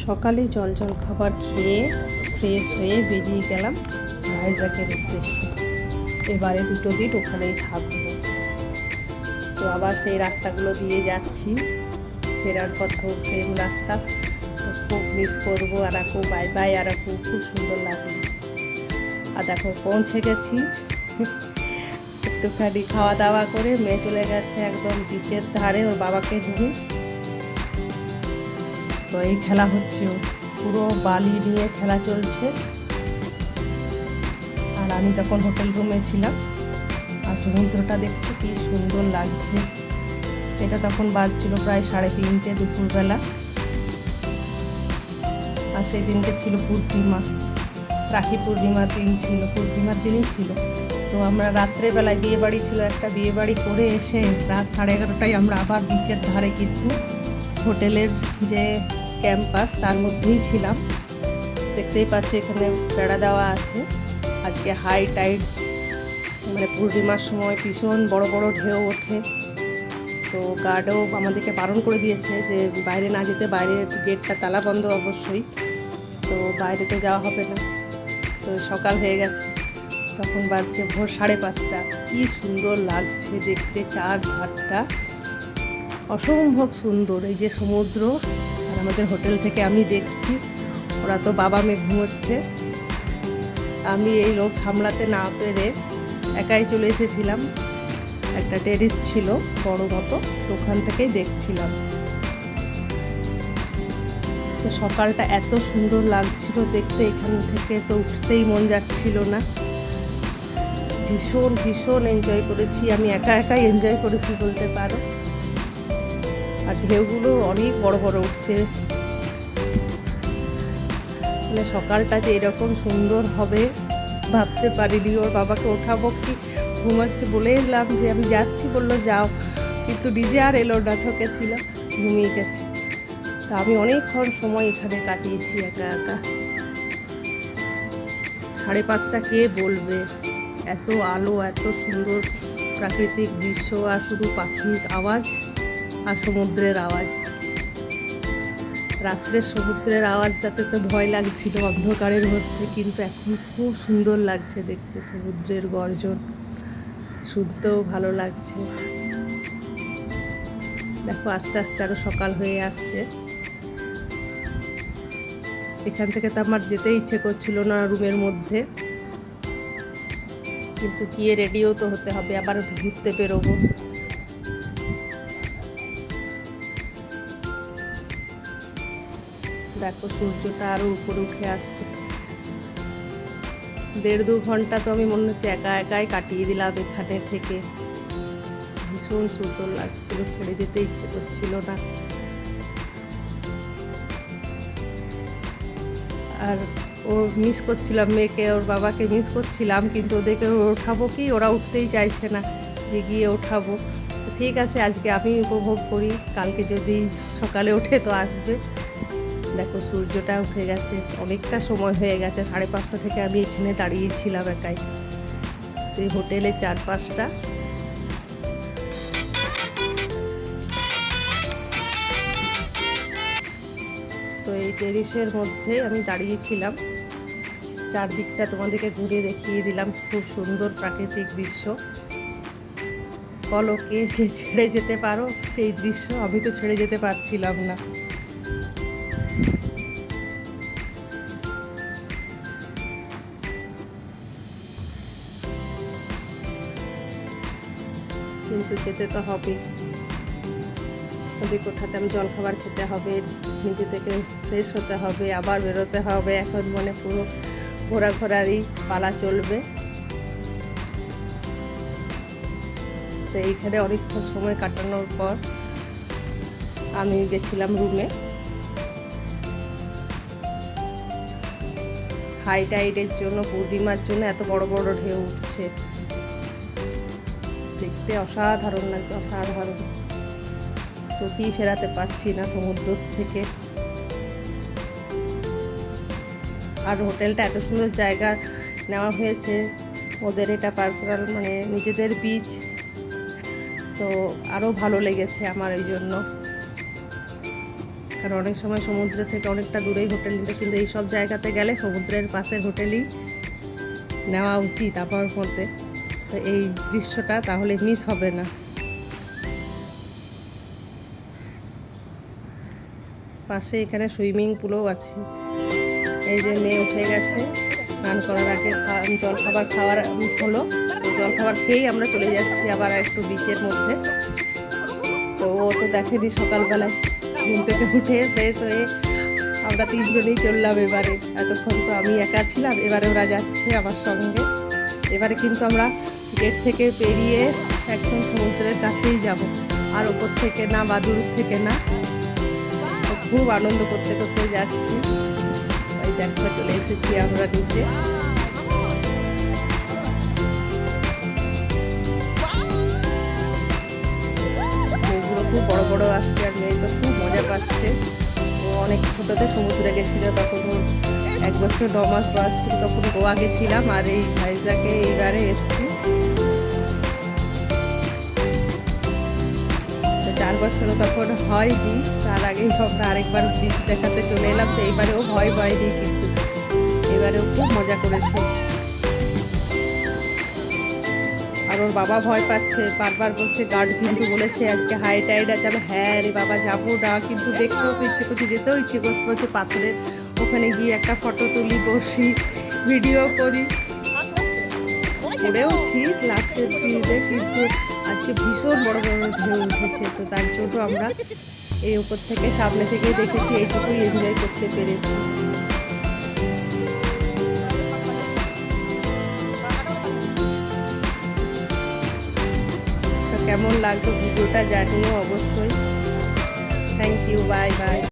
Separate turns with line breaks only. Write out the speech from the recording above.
সকালে জল খাবার খেয়ে ফ্রেশ হয়ে বেরিয়ে গেলাম ভাইজ্যাগের উদ্দেশ্যে। এবারে 2 দিন ওখানেই থাকবো। তো আবার সেই রাস্তাগুলো দিয়ে যাচ্ছি, ফেরার পথেও সেম রাস্তা। তো খুব মিস করবো আরাকু। বাই বাই আরাকু, খুব সুন্দর লাগলো। আর দেখো পৌঁছে গেছি। একটুখানি খাওয়া দাওয়া করে মেয়ে চলে গেছে একদম বিচের ধারে ওর বাবাকে নিয়ে। তো এই খেলা হচ্ছে, পুরো বালি নিয়ে খেলা চলছে। আর আমি তখন হোটেল রুমে ছিলাম। আর সমুদ্রটা দেখছি কি সুন্দর লাগছে। এটা তখন বাজছিল প্রায় 3:30 দুপুরবেলা। আর সেই দিনকে ছিল পূর্ণিমা, রাখি পূর্ণিমার দিন ছিল, পূর্ণিমার দিনই ছিল। তো আমরা রাত্রেবেলায় বিয়ে বাড়ি ছিল একটা, বিয়ে বাড়ি করে এসে রাত 11:30টায় আমরা আবার বিচের ধারে, কিন্তু হোটেলের যে ক্যাম্পাস তার মধ্যেই ছিলাম। দেখতেই পাচ্ছি এখানে বেড়া দেওয়া আছে। আজকে হাই টাইড, মানে পূর্ণিমার সময় ভীষণ বড় বড় ঢেউ ওঠে। তো গার্ডও আমাদেরকে বারণ করে দিয়েছে যে বাইরে না যেতে, বাইরের গেটটা তালা বন্ধ অবশ্যই। তো বাইরে তো যাওয়া হবে না। তো সকাল হয়ে গেছে, তখন বাজছে ভোর 5:30। কি সুন্দর লাগছে দেখতে, চারধারটা অসম্ভব সুন্দর। এই যে সমুদ্র, আর আমাদের হোটেল থেকে আমি দেখছি ওরা তো বাবা মেয়ে ঘুমোচ্ছে। আমি এই লোক সামলাতে না পেরে একাই চলে এসেছিলাম। একটা টেরিস ছিল বড় মতো, তো ওখান থেকেই দেখছিলাম। তো সকালটা এত সুন্দর লাগছিল দেখতে, এখান থেকে তো উঠতেই মন যাচ্ছিল না। ভীষণ ভীষণ এনজয় করেছি, আমি একাই এনজয় করেছি বলতে পারো। আর ঢেউগুলো অনেক বড় বড় উঠছে। মানে সকালটা যে এরকম সুন্দর হবে ভাবতে পারিনি। ওর বাবাকে ওঠাবো কি, ঘুমাচ্ছে বলে এলাম যে আমি যাচ্ছি, বললো যাও, কিন্তু নিজে আর এলো না, ঠকেছিল, ঘুমিয়ে গেছে। তা আমি অনেকক্ষণ সময় এখানে কাটিয়েছি একা একা। 5:30 কে বলবে, এত আলো, এত সুন্দর প্রাকৃতিক দৃশ্য, আর শুধু পাখির আওয়াজ আর সমুদ্রের আওয়াজ। রাত্রের সমুদ্রের আওয়াজটাতে তো ভয় লাগছিল অন্ধকারের মধ্যে, কিন্তু এখন খুব সুন্দর লাগছে দেখতে সমুদ্রের গর্জন, শুনতেও ভালো লাগছে। দেখো আস্তে আস্তে আরো সকাল হয়ে আসছে। এখান থেকে তো আমার যেতে ইচ্ছে করছিল না রুমের মধ্যে, কিন্তু গিয়ে রেডিও তো হতে হবে, আবার ঘুরতে বেরোবো। দেখো সূর্যটা আরো উপরে উঠে আসছে। 1.5-2 ঘন্টা তো আমি মনে হচ্ছে একাই কাটিয়ে দিলাম এখানে থেকে। ভীষণ সুন্দর লাগছিল, ছেড়ে যেতে ইচ্ছে করছিল না। আর ও মিস করছিলাম মেয়েকে, ওর বাবাকে মিস করছিলাম, কিন্তু ওদেরকে ওঠাবো কি, ওরা উঠতেই চাইছে না যে গিয়ে ওঠাবো। তো ঠিক আছে, আজকে আমি উপভোগ করি, কালকে যদি সকালে ওঠে তো আসবে। দেখো সূর্যটা উঠে গেছে, অনেকটা সময় হয়ে গেছে। 5:30 থেকে আমি এখানে দাঁড়িয়েছিলাম একাই। তো এই হোটেলের চারপাশটা তো এই টেরিসের মধ্যে আমি দাঁড়িয়েছিলাম। চারদিকটা তোমাদেরকে ঘুরে দেখিয়ে দিলাম, খুব সুন্দর প্রাকৃতিক দৃশ্য। বলো কে ছেড়ে যেতে পারো এই দৃশ্য? আমি তো ছেড়ে যেতে পারছিলাম না। কিন্তু যেতে তো হবে, ওদের কোথাতে আমি জলখাবার খেতে হবে, নিজে থেকে ফ্রেশ হতে হবে, আবার বেরোতে হবে। এখন মানে পুরো ঘোরাঘোরারই পালা চলবে। তো এইখানে অনেকক্ষণ সময় কাটানোর পর আমি গেছিলাম রুমে। হাই টাইডের জন্য, পূর্ণিমার জন্য এত বড় বড় ঢেউ উঠছে, দেখতে অসাধারণ লাগছে, অসাধারণ। চোখেই ফেরাতে পারছি না সমুদ্র থেকে। আর হোটেলটা এত সুন্দর জায়গা নেওয়া হয়েছে ওদের, এটা পার্সোনাল, মানে নিজেদের বিচ। তো আরও ভালো লেগেছে আমার এই জন্য। আর অনেক সময় সমুদ্র থেকে অনেকটা দূরেই হোটেল নিতে, কিন্তু এই সব জায়গাতে গেলে সমুদ্রের পাশের হোটেলই নেওয়া উচিত আমার মতে। তো এই দৃশ্যটা তাহলে মিস হবে না। পাশে এখানে সুইমিং পুলও আছে। এই যে মেয়ে উঠে গেছে, স্নান করার আগে জলখাবার খাওয়ার হলো, জলখাবার খেয়েই আমরা চলে যাচ্ছি আবার একটু বিচের মধ্যে। তো ও তো দেখেনি সকালবেলায়, ঘুম থেকে উঠে ফ্রেশ হয়ে আমরা তিনজনেই চললাম এবারে। এতক্ষণ তো আমি একা ছিলাম, এবারে ওরা যাচ্ছে আমার সঙ্গে। এবারে কিন্তু আমরা গেট থেকে পেরিয়ে একদম সমুদ্রের কাছেই যাব, আর ওপর থেকে না বা দূর থেকে না। খুব আনন্দ করতে করতে যাচ্ছি। ওই দেখো চলে এসেছি আমরা নিচে। মেয়েগুলো খুব বড় বড় আসছে, আর মেয়ে তো খুব মজা পাচ্ছে। ও অনেক ছোটোতে সমুদ্রে গেছিলো, তখন ওর 1 বছর 9 মাস বয়স ছিল, তখন গোয়া গেছিলাম, আর এই ভাইজাকে এইবারে এসছি। 4 বছরও তখন হয়নি, তার আগেই আমরা আরেকবার ব্রিজ দেখাতে চলে এলাম। তো এইবারেও ভয় নেই, কিন্তু এবারেও খুব মজা করেছে। আর ওর বাবা ভয় পাচ্ছে, বারবার বলছে গার্ড কিন্তু বলেছে আজকে হাই টাইড আছে। আমি হ্যাঁ রে বাবা যাবো না, কিন্তু দেখতেও তো ইচ্ছে করছে, যেতেও ইচ্ছে করছে। বলছে পাথরের ওখানে গিয়ে একটা ফটো তুলি, বসি, ভিডিও করি। করেওছি লাস্টের দিনে, কিন্তু আজকে ভীষণ বড় বড় ঢেউ উঠেছে। তো তার জন্য আমরা এই উপর থেকে সামনে থেকে দেখেছি, এইটুকুই এনজয় করতে পেরেছি। তো কেমন লাগলো ভিডিওটা জানিও অবশ্যই। Thank you, bye by.